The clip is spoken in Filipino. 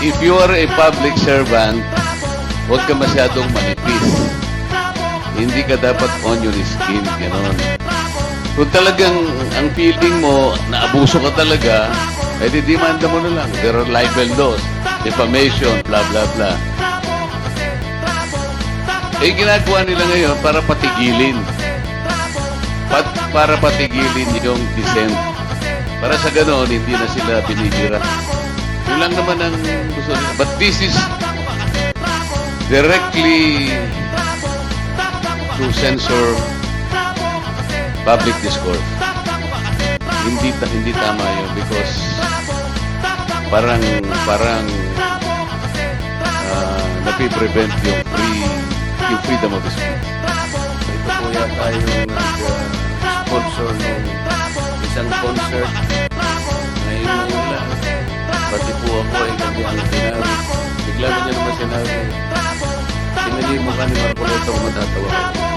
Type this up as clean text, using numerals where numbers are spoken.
if you are a public servant, huwag ka masyadong manipis. Hindi ka dapat on your skin, gano'n. Kung talagang ang feeling mo, naabuso ka talaga, eh di-demanda mo na lang. There are libel laws, defamation, blah, blah, blah. Eh, ginagawa nila ngayon para patigilin. Para patigilin yung dissent. Para sa gano'n, hindi na sila binibira. Yun lang naman ang gusto nila. But this is directly to censor public discourse. Hindi tama yun because parang napiprevent yung freedom of speech. Ito po yata yung nag-sponsor ng isang concert ngayon lang. Pati po ako ay kanyang sinabi. Bigla na niya naman sinabi, sinali mo ka ni Marcoleta kung matatawa ka.